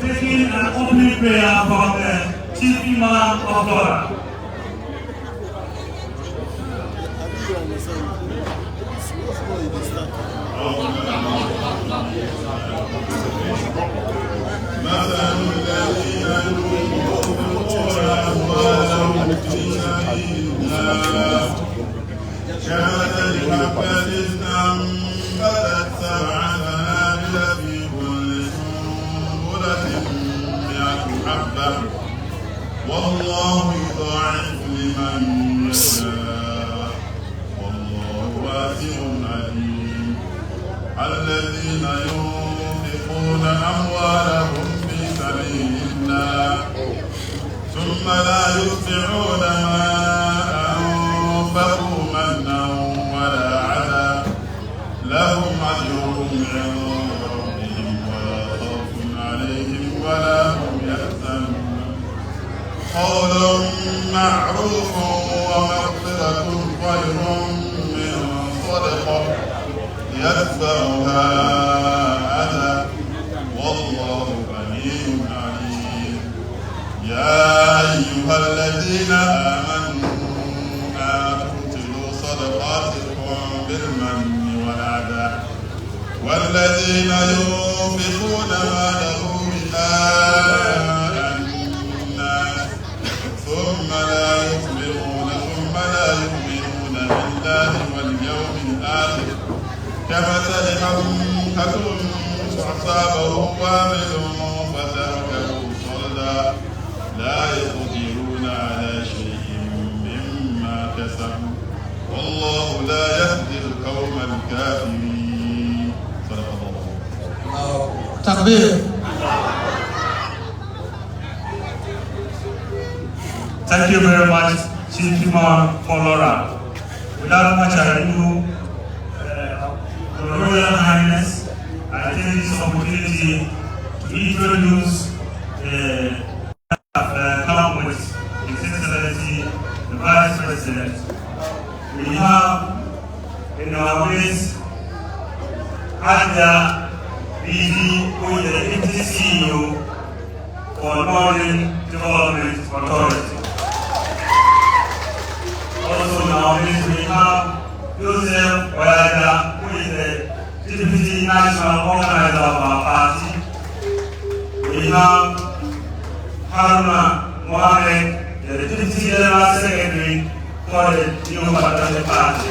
Taking an opening prayer from the Chief Imam of Lawra. والله يضاعف لمن يشاء والله واسع عليم. الذين ينفقون أموالهم في سبيل الله ثم لا يتبعون ما أنفقوا منا ولا عذا لهم أجرهم عند ربهم ولا خوف عليهم ولا هم يحزنون. قول معروف ومغفرة خير من صدقة يتبعها أذى والله غني عليم. يا أيها الذين آمنوا آتوا صدقاتكم بالمن والأذى والذين ينفقون ماله رئاء الناس ثم لا يؤمنون بالله واليوم الآخر كمثل حمحة أصابه وابل فتركه صلدا لا يقدرون على شيء مما كسبوا والله لا يهدي القوم الكافرين. صدق الله. تكبير. Thank you very much, Chief Imam for Lawra. Without much ado, Your Royal Highness, I take this opportunity to introduce the come with His Excellency, the Vice President. We have in our midst Aja BD, who is the Deputy CEO for Northern Development Authority. Also in our midst we have Joseph Oyada, who is the Deputy National Organizer of our party. We have Haruna Mohammed, the Deputy General Secretary for the New Patriotic Party.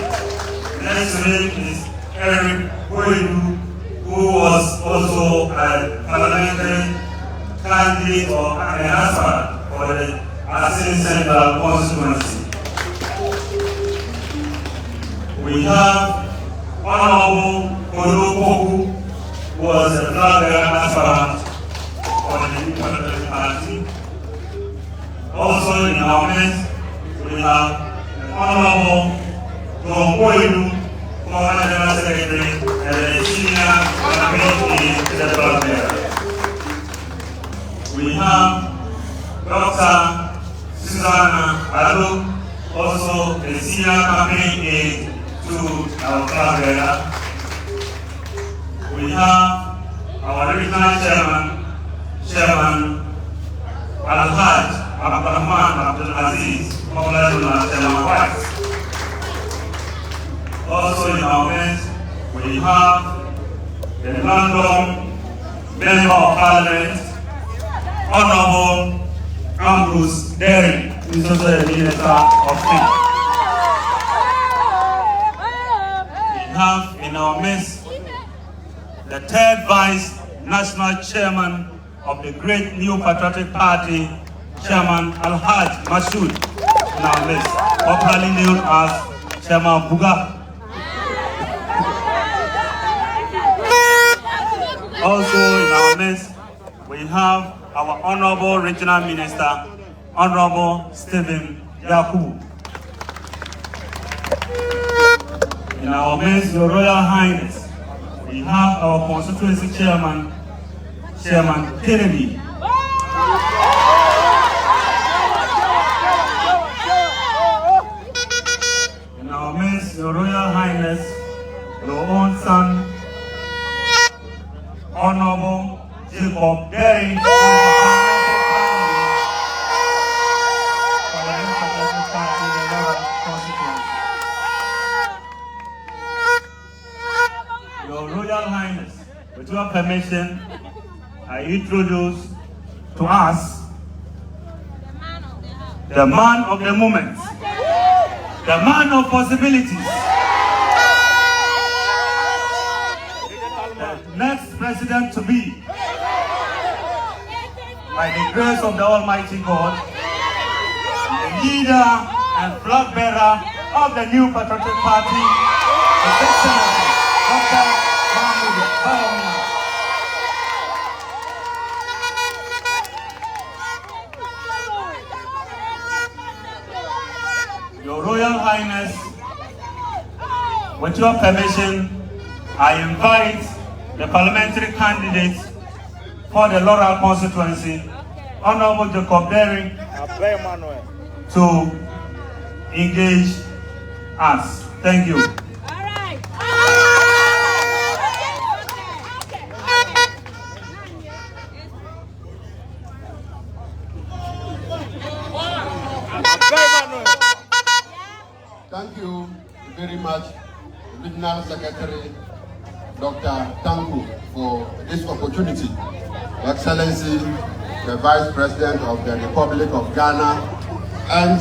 Next to him is Eric Boydu, who was also a parliamentary candidate or an aspirant for the Assembly Central constituency. We have Honorable Olopoku, who was a flag aspirant for the New Patriotic Party. Also in our midst, we have the Honorable John Boylu, former General Secretary and the Senior Campaign in the Flag Bearer. We have Dr. Susanna Balo, also the Senior Campaign Aide to our Flag Bearer. We have our Regional Chairman Al-Hajj Abdul Aziz, popularly known as Chairman White. Also in our midst, we have the London Member of Parliament, Honorable Ambrose Derry, who is also the Minister of State. We have in our midst the third Vice National Chairman of the great New Patriotic Party, Chairman Al-Hajj Mashoud, in our midst, popularly known as Chairman Buga. Also in our midst, we have our Honorable Regional Minister, Honorable Stephen Yakubu. In our midst, Your Royal Highness, we have our Constituency Chairman, Chairman Kennedy. In our midst, Your Royal Highness, your own son, Honorable Jacob Derry, Your Royal Highness, with your permission, I introduce to us the man of the moment, the man of possibilities, the next president to be, by the grace of the Almighty God, the leader and flag bearer of the New Patriotic Party, His Excellency Dr. Bawumia. Your Royal Highness, with your permission, I invite the parliamentary candidates for the Lawra constituency, Honorable Jacob Derry, to engage us. Thank you. Thank you very much, Regional Secretary Dr. Tangu, for this opportunity. Excellency, the Vice President of the Republic of Ghana, and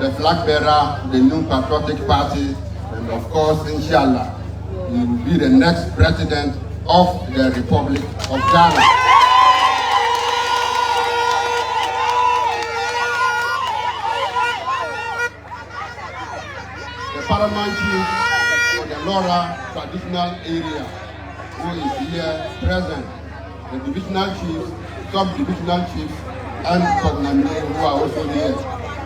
the flag bearer, the New Patriotic Party, and of course, inshallah, he will be the next President of the Republic of Ghana. The Paramount Chief for the Lawra traditional area, who is here present, the Divisional Chiefs, Sub-Divisional Chiefs, and Cognamine, who are also here.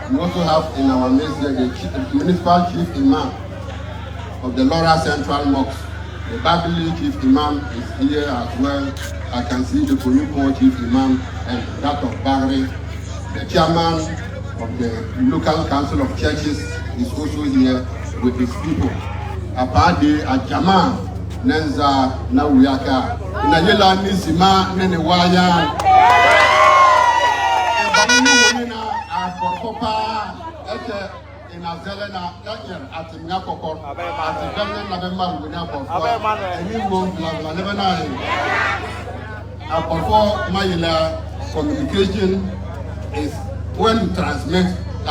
We also have in our midst the Municipal Chief Imam of the Lawra Central Mosque. The Babili Chief Imam is here as well. I can see the Konyupo Chief Imam and that of Bagri. The Chairman of the Local Council of Churches is also here with his people. Apade Ajama Nenza Nawuyaka. Inayela Nisima Nene Waya. Kopa ete ina zelena yajer atimya kokor atimya na bemba ngunya kofa eni mo bla bla na apofo mayila communication is when you transmit a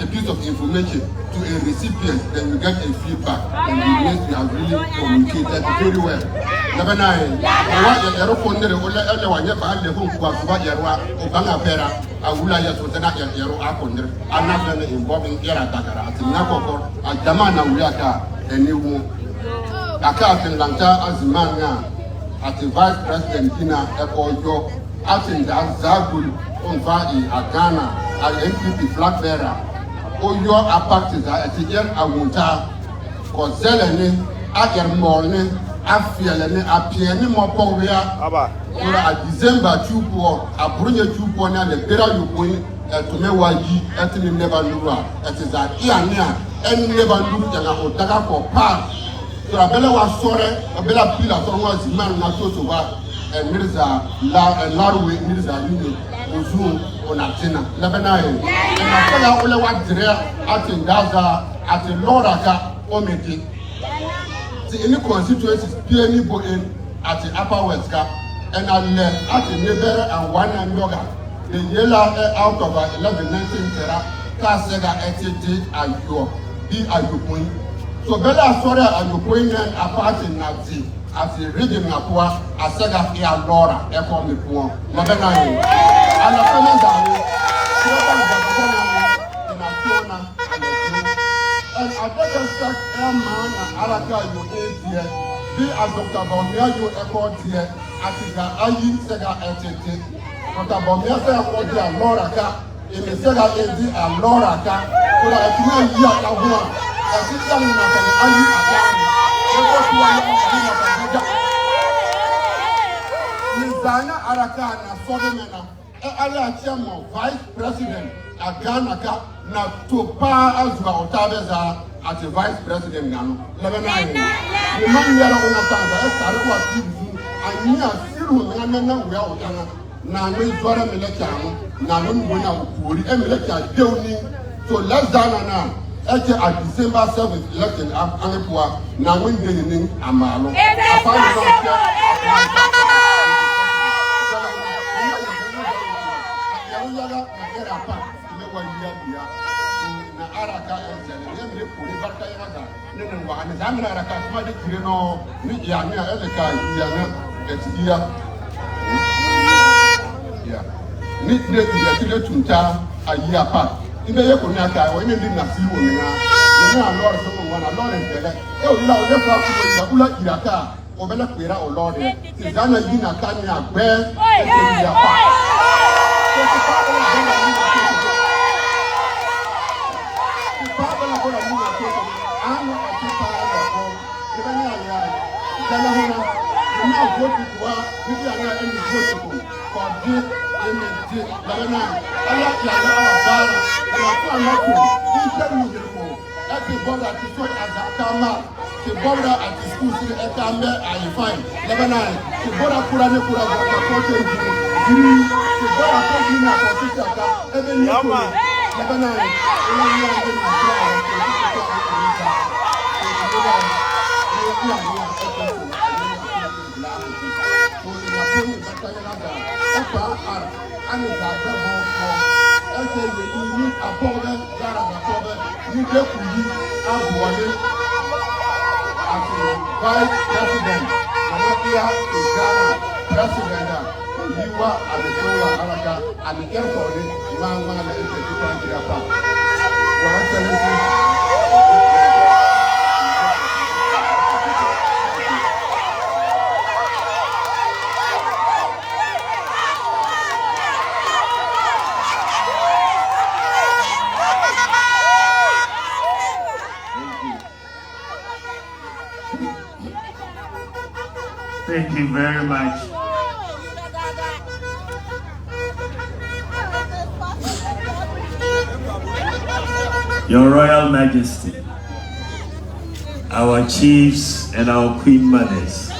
piece of information to a recipient, then you get a feedback, and it means you have really communicated very well. Never mind. What you are going to do, everyone you find the home was what you are Obanga Pera, Awula Yasutana Yaro Akonder, and not involving Era Takara, Tinako, and Jamana Uyaka, and you Aka and Lanta as Manga, at the Vice President Dina Eko Yo, at in that Zagul, on Vadi, Agana. NPP flag bearer. Oyo apactis at the year Awunta, Cozelene, Agermorne, Afielene, Apiene Mopovia, a December 2 poor, a Brunia 2 poor, and the Pera you win to Mewaji, at the never Lura, at is that Iania, and never Lura, and Otaka for Park. So a Bella was sorry, a Bella Pila, someone's man, not so to work, and Mirza, Larwe, Mirza, Uzu, Onatina, Lebanon. And I tell you, only what there at in Gaza, at the Lawra Omedi. The any constituencies, PNE in at the Upper West Cap, and I left at the neighbor and one and yoga. The yellow out of 11-19 Terra, Casega, etc. and your be at your point. So Bella Soda and your point and apart in Nazi. As a region of poor, as Saga here, Lawra, Echo the poor, Lebanon. And the famous army, in Atona and the Jew. And I better start Airman and Araka, you ate here. Be as Dr. Bawumia, you echoed here, as is the Ayi Sega entity. Dr. Bawumia said, what they are Lawra, in the Sega AD and Lawra, so that I can hear a woman, as it's young enough and Ayi Academy. Nizana Araka na Sodemena, Ala Chamo, Vice President, Aganaka, na Topa Azwa Otaveza as a Vice President Nano, Lebanon. The man Yara Onatanga, Esarua Tibu, and near Siru Nana, we are Otana, Nanu Zora Militano, Nanun Wina Puri, and Military Dewni, so less than an hour. At December 7th election, Anipua, now when they in Amalo. Ibe ye kunya ka wo ni na si wo ni na ni a lord so mo na lord en bele e o la o le fa ku ya ula iraka o bele kwera o lord ti zana yi na ka ni agbe e ti ya pa so ti pa ko ni na ni ti pa ko na ko na ni ko anu a ti pa na ko ibe ni ala ta na ho na ni a go ti kwa ni ya na en go ti ko ko di MD Lana ala ya na abara ya ko na ko ise mu de ko e ti boda ti so azakama ti boda at school ti e ka me ai fine Lebanon ti boda kura ne kura ga ko te jiri ti boda ko ni na ko ti ka e be ni ko Lebanon e ni ya ni na ko and it's a double for SLE, you need a problem, Yara problem, you get to you as one as a vice president, Anakia is Ghana president, you are at the Tola Araka, and the airport, man, and the different Japan. Your Excellency. Thank you very much. Your Royal Majesty, our chiefs and our queen mothers,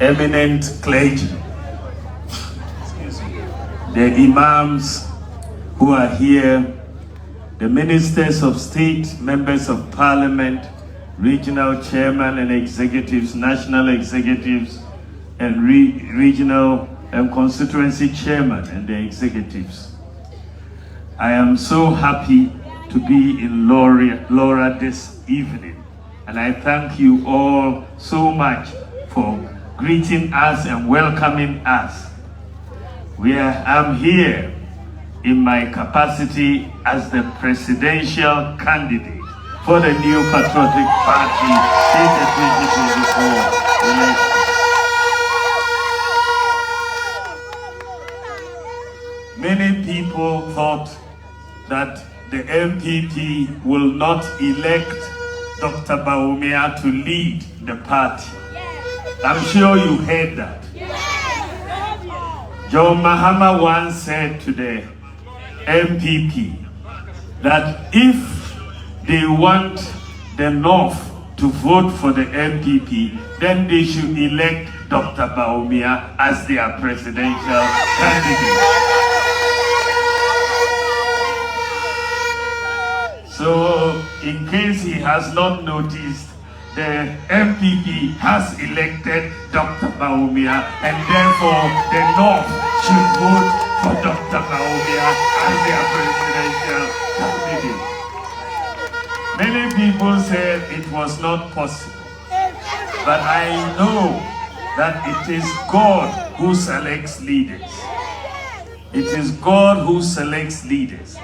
eminent clergy, the imams who are here, the ministers of state, members of parliament, regional chairman and executives, national executives, and regional and constituency chairman and the executives. I am so happy to be in Lawra this evening, and I thank you all so much for greeting us and welcoming us. I'm here in my capacity as the presidential candidate for the new Patriotic Party in the 2024 election. Many people thought that the MPP will not elect Dr. Bawumia to lead the party. I'm sure you heard that. John Mahama once said to the MPP that if they want the North to vote for the MPP, then they should elect Dr. Bawumia as their presidential candidate. So, in case he has not noticed, the MPP has elected Dr. Bawumia, and therefore the North should vote for Dr. Bawumia as their presidential candidate. Many people said it was not possible, but I know that it is God who selects leaders. It is God who selects leaders.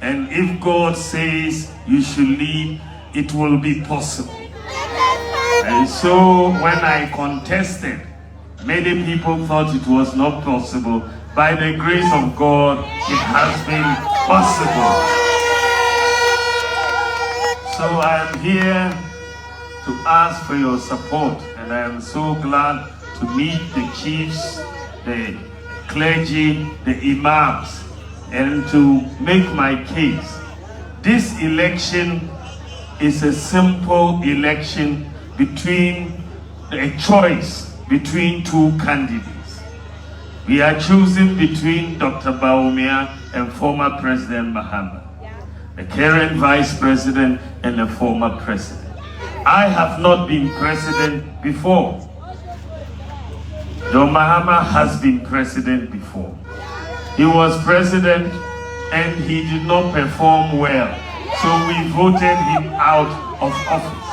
And if God says you should lead, it will be possible. And so when I contested, many people thought it was not possible. By the grace of God, it has been possible. So I am here to ask for your support, and I am so glad to meet the chiefs, the clergy, the imams, and to make my case. This election is a simple election between a choice between two candidates. We are choosing between Dr. Bawumia and former President Mahama, the current Vice President and the former President. I have not been President before. John Mahama has been President before. He was President and he did not perform well, so we voted him out of office.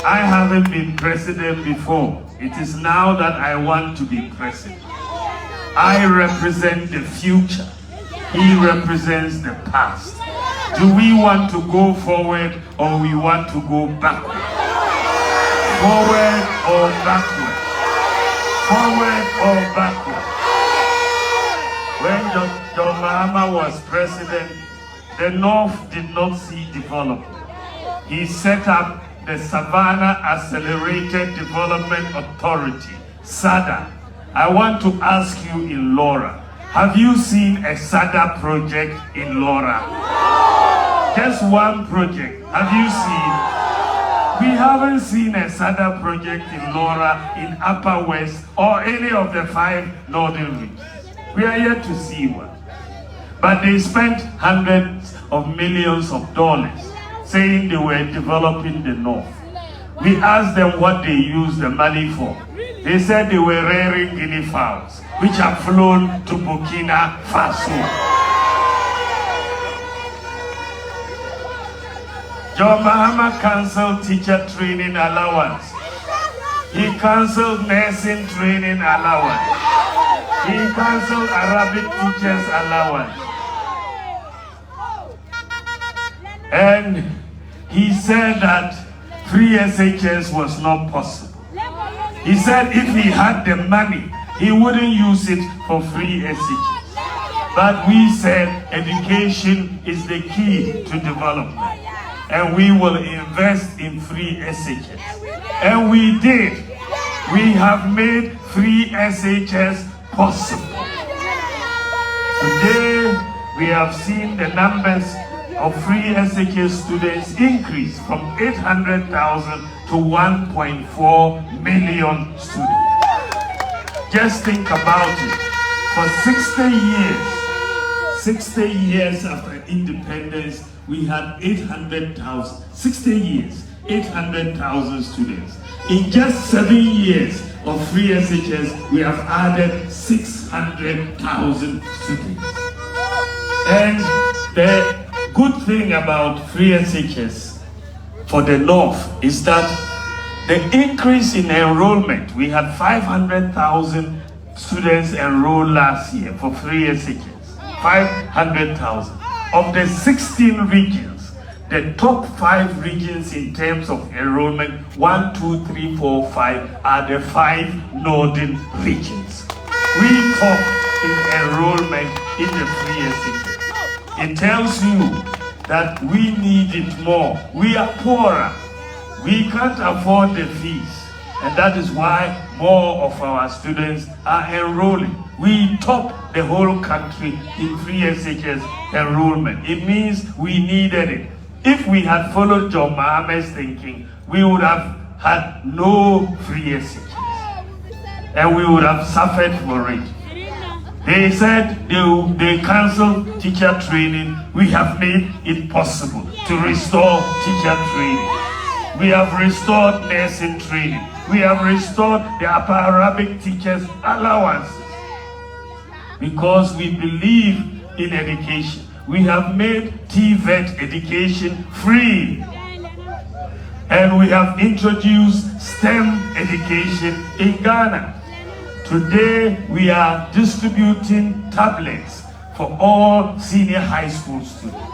I haven't been President before. It is now that I want to be President. I represent the future. He represents the past. Do we want to go forward or we want to go backward? Forward or backward? Forward or backward? When John Mahama was President, the North did not see development. He set up the Savannah Accelerated Development Authority, SADA. I want to ask you in Lawra, have you seen a SADA project in Lawra? Just one project. Have you seen? We haven't seen a SADA project in Lawra, in Upper West, or any of the 5 northern regions. We are yet to see one. But they spent hundreds of millions of dollars saying they were developing the North. We asked them what they used the money for. They said they were rearing guinea fowls, which have flown to Burkina Faso. John Mahama cancelled teacher training allowance. He cancelled nursing training allowance. He cancelled Arabic teachers allowance. And he said that free SHS was not possible. He said if he had the money, he wouldn't use it for free SHS. But we said education is the key to development. And we will invest in free SHS. And we did. We have made free SHS possible. Today, we have seen the numbers of free SHS students increase from 800,000 to 1.4 million students. Just think about it. For 60 years after independence, we had 800,000, 60 years, 800,000 students. In just 7 years of free SHS, we have added 600,000 students. And the good thing about free SHS for the North is that the increase in enrollment, we had 500,000 students enrolled last year for free SHS, 500,000. Of the 16 regions, the top 5 regions in terms of enrollment, 1, 2, 3, 4, 5, are the 5 northern regions. We talk in enrollment in the free SHS. It tells you that we need it more. We are poorer. We can't afford the fees. And that is why more of our students are enrolling. We top the whole country in free SHS enrollment. It means we needed it. If we had followed John Mahama's thinking, we would have had no free SHS. And we would have suffered for it. They said they canceled teacher training. We have made it possible to restore teacher training. We have restored nursing training. We have restored the Upper Arabic teachers' allowances. Because we believe in education. We have made TVET education free. And we have introduced STEM education in Ghana. Today, we are distributing tablets for all senior high school students.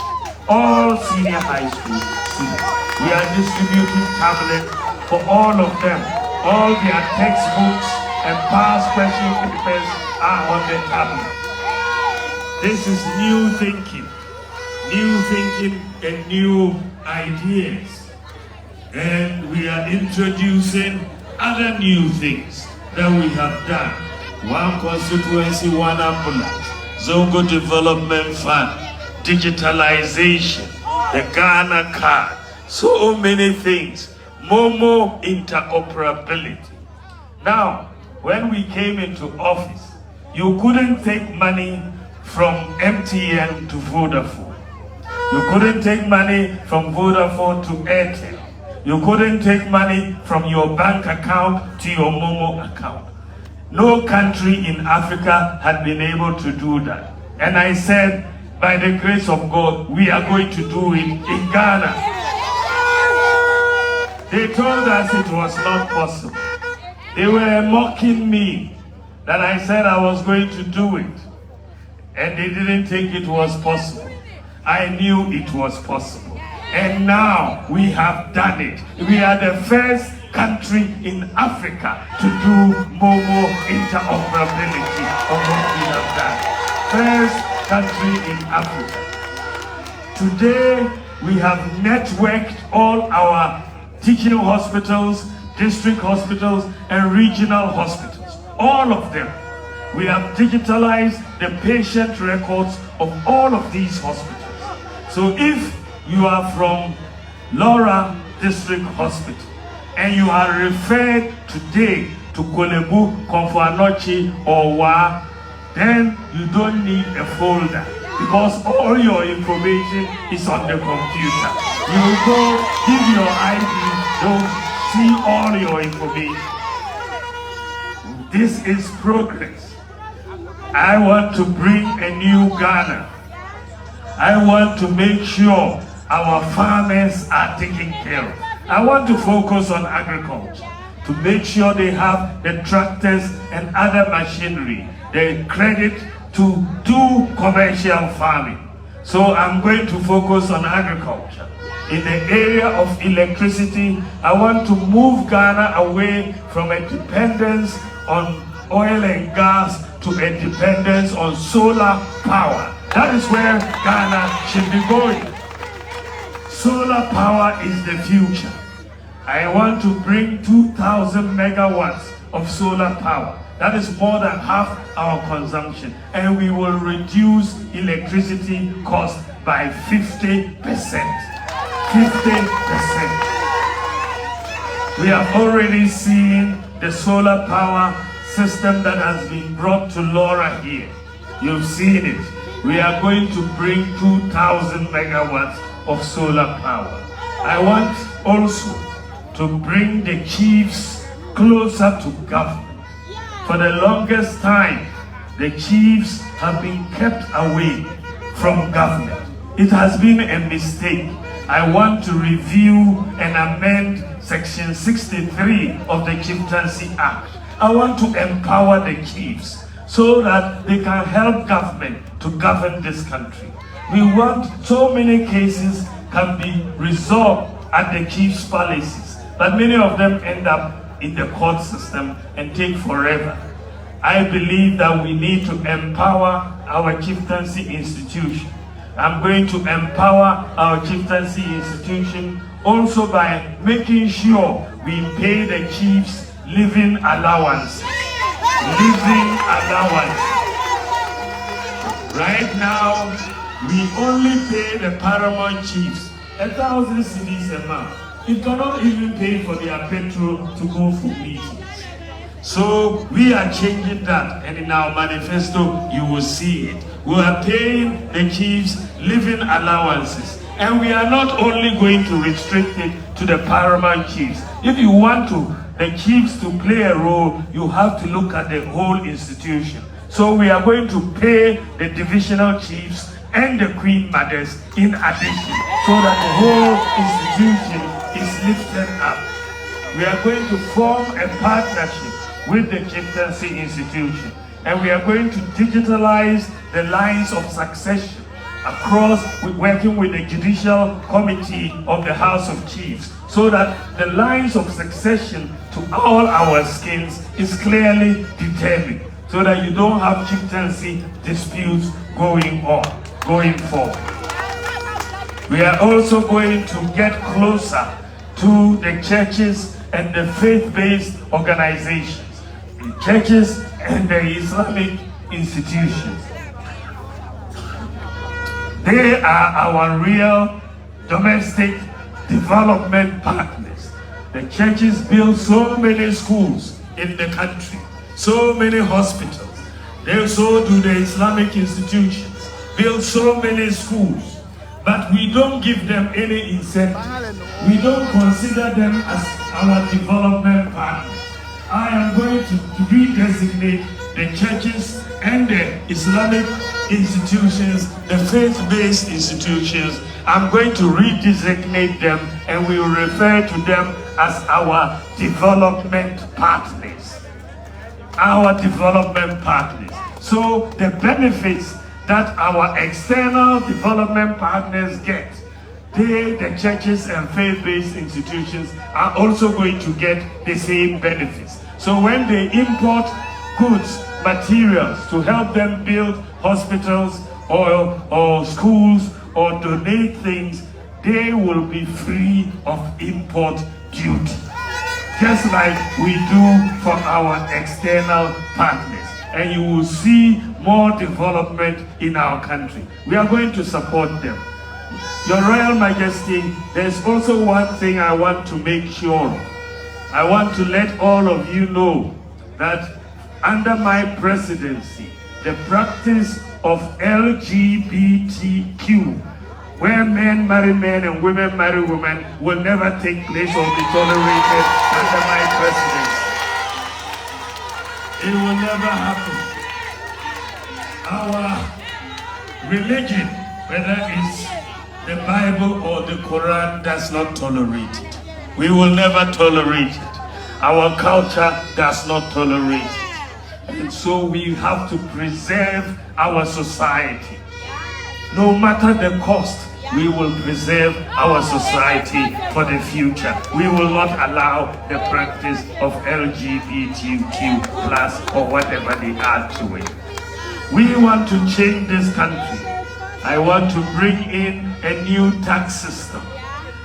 All senior high school students. We are distributing tablets for all of them. All their textbooks and past question papers are on the tablet. This is new thinking and new ideas. And we are introducing other new things that we have done. One constituency, one ambulance, Zongo Development Fund, digitalization, the Ghana card, so many things, Momo interoperability. Now, when we came into office, you couldn't take money from MTN to Vodafone. You couldn't take money from Vodafone to Airtel. You couldn't take money from your bank account to your Momo account. No country in Africa had been able to do that. And I said, by the grace of God, we are going to do it in Ghana. They told us it was not possible. They were mocking me that I said I was going to do it. And they didn't think it was possible. I knew it was possible. And now we have done it. We are the first country in Africa to do Momo interoperability of what we have done. First country in Africa. Today, we have networked all our teaching hospitals, district hospitals, and regional hospitals. All of them. We have digitalized the patient records of all of these hospitals. So if you are from Lawra District Hospital and you are referred today to Kolebu, Konfuanochi, or Wa, then you don't need a folder because all your information is on the computer. You will go, give your ID, they'll see all your information. This is progress. I want to bring a new Ghana. I want to make sure our farmers are taken care of. I want to focus on agriculture, to make sure they have the tractors and other machinery, the credit to do commercial farming. So I'm going to focus on agriculture. In the area of electricity, I want to move Ghana away from a dependence on oil and gas to a dependence on solar power. That is where Ghana should be going. Solar power is the future. I want to bring 2,000 megawatts of solar power. That is more than half our consumption. And we will reduce electricity cost by 50%. 50%. We have already seen the solar power system that has been brought to Lawra here. You've seen it. We are going to bring 2,000 megawatts of solar power. I want also to bring the chiefs closer to government. For the longest time, the chiefs have been kept away from government. It has been a mistake. I want to review and amend Section 63 of the Chieftaincy Act. I want to empower the chiefs so that they can help government to govern this country. We want so many cases can be resolved at the chief's palaces, but many of them end up in the court system and take forever. I believe that we need to empower our chieftaincy institution. I'm going to empower our chieftaincy institution also by making sure we pay the chiefs living allowance. Living allowance. Right now, we only pay the paramount chiefs 1,000 cedis a month. It cannot even pay for their petrol to go for meetings. So we are changing that, and in our manifesto you will see it. We are paying the chiefs living allowances, and we are not only going to restrict it to the paramount chiefs. If you want the chiefs to play a role, you have to look at the whole institution. So we are going to pay the divisional chiefs and the queen mothers in addition, so that the whole institution is lifted up. We are going to form a partnership with the chieftaincy institution, and we are going to digitalize the lines of succession across, working with the judicial committee of the House of Chiefs, so that the lines of succession to all our skins is clearly determined, so that you don't have chieftaincy disputes going forward. We are also going to get closer to the churches and the faith-based organizations, the churches and the Islamic institutions. They are our real domestic development partners. The churches build so many schools in the country, so many hospitals. So do the Islamic institutions, build so many schools, but we don't give them any incentive. We don't consider them as our development partners. I am going to redesignate the churches and the Islamic institutions, the faith-based institutions. I'm going to redesignate them, and we will refer to them as our development partners. Our development partners. So the benefits that our external development partners get, the churches and faith-based institutions are also going to get the same benefits. So when they import goods, materials to help them build hospitals or schools or donate things, they will be free of import duty, just like we do for our external partners. And you will see more development in our country. We are going to support them. Your Royal Majesty, there's also one thing I want to make sure of. I want to let all of you know that under my presidency, the practice of LGBTQ, where men marry men and women marry women, will never take place or be tolerated under my presidency. It will never happen. Our religion, whether it's the Bible or the Quran, does not tolerate it. We will never tolerate it. Our culture does not tolerate it. And so we have to preserve our society. No matter the cost, we will preserve our society for the future. We will not allow the practice of LGBTQ plus or whatever they add to it. We want to change this country. I want to bring in a new tax system.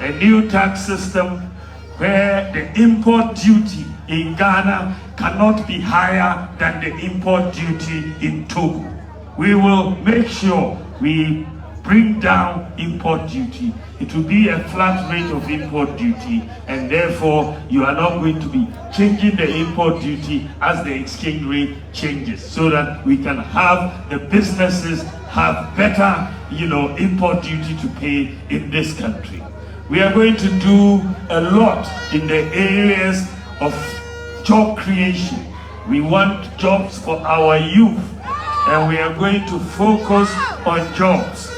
A new tax system where the import duty in Ghana cannot be higher than the import duty in Togo. We will make sure we bring down import duty. It will be a flat rate of import duty, and therefore you are not going to be changing the import duty as the exchange rate changes, so that we can have the businesses have better, import duty to pay in this country. We are going to do a lot in the areas of job creation. We want jobs for our youth, and we are going to focus on jobs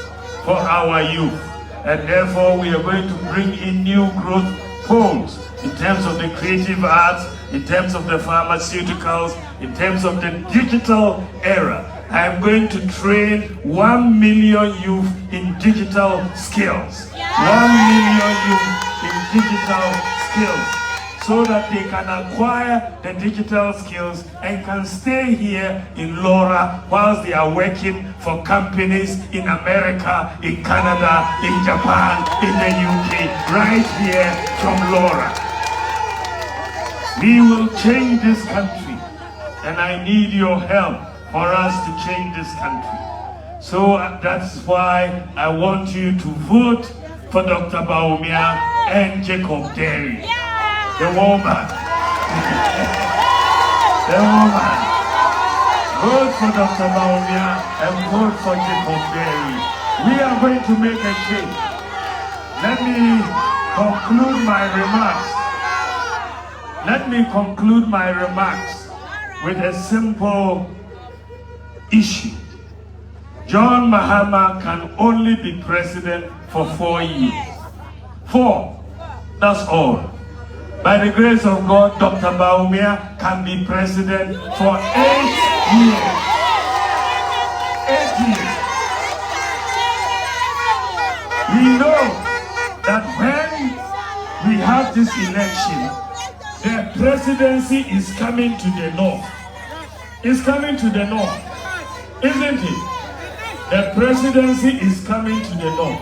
for our youth. And therefore we are going to bring in new growth poles in terms of the creative arts, in terms of the pharmaceuticals, in terms of the digital era. I am going to train 1 million youth in digital skills. 1 million youth in digital skills, so that they can acquire the digital skills and can stay here in Lawra whilst they are working for companies in America, in Canada, in Japan, in the UK, right here from Lawra. We will change this country, and I need your help for us to change this country. So that's why I want you to vote for Dr. Bawumia and Jacob Derry. The woman. The woman. Vote for Dr. Bawumia and vote for Jacob Derry. We are going to make a change. Let me conclude my remarks. Let me conclude my remarks with a simple issue. John Mahama can only be president for 4 years. 4. That's all. By the grace of God, Dr. Bawumia can be president for 8 years. 8 years. We know that when we have this election, the presidency is coming to the north. It's coming to the north, isn't it? The presidency is coming to the north.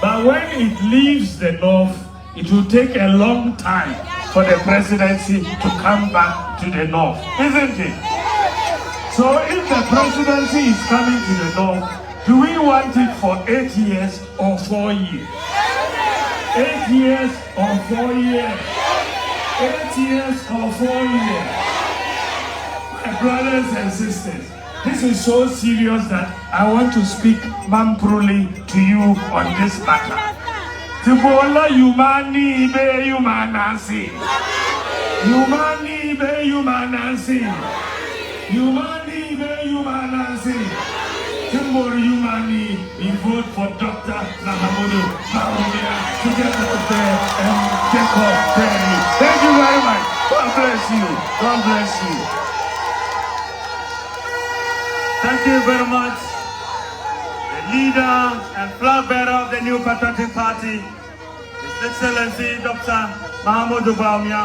But when it leaves the north, it will take a long time for the presidency to come back to the north, isn't it? So if the presidency is coming to the north, do we want it for 8 years or 4 years? 8 years or 4 years? 8 years or 4 years? My brothers and sisters, this is so serious that I want to speak manfully to you on this matter. Tibola humani be humanasi. Humani be humanasi. Humani be humanasi. Timbor humani, we vote for Dr. Bawumia to get out there and Jacob Derry. Thank you very much. God bless you. God bless you. Thank you very much. The leader and flag bearer of the new Patriotic Party, His Excellency Dr. Mahama Bawumia.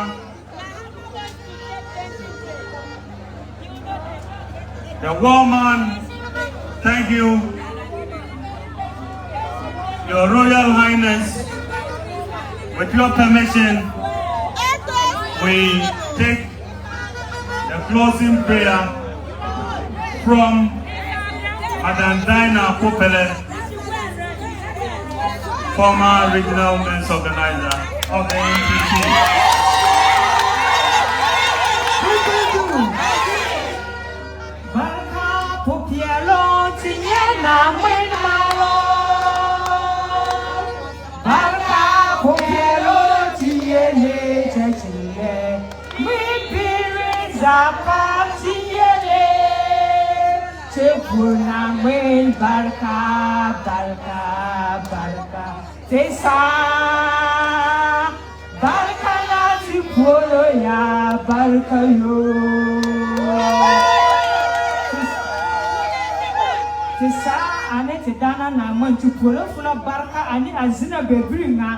The woman, thank you. Your Royal Highness, with your permission, we take the closing prayer from Madam Dinah Popele, former regional women's organizer of the NPP. Barka, barka, barka. Tesa, barka na tipolo ya, barka yo. Tesa, ane te dana na man tipolo funa barka ani azina bebringa.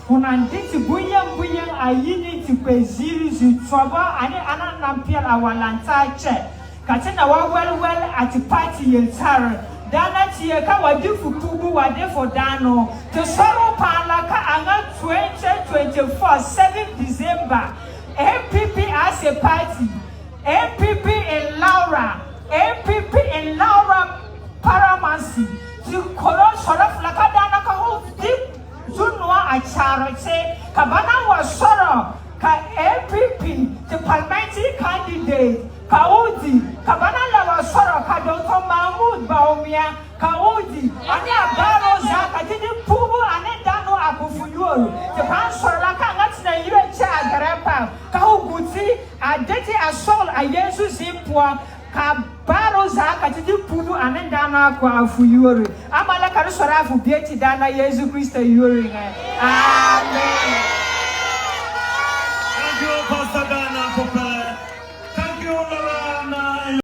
Onande ti bunyang ayini ti peziri ti trouble ani ana nampia awalanta che. Katina wa well at the party yeltar. Dana tieka wadifu pubu wadefo dano. To sorrow palaka anga 2024 7 December. MPP as a party. MPP in Lawra. MPP in Lawra Paramancy. To koro sorof laka dana ka ho deep zunwa acharate. Kabana was sorrow. Ka MPP the parliamentary candidate. Kaudi, Kabana Lawa Soro, Kadoto Mahmoud Bawumia, Kaudi, Ane Abaro Zaka, didn't Pubu, Ane Dano Abufuyu, the Pansoraka, that's the Yucha Garapa, Kauguti, Adeti Asol, Ayensu Zimpua, Kabaro Zaka, didn't Pubu, Ane Dana Kwafuyu, Amalaka Sorafu, Beti Dana Yesu Christa Yuri. Amen.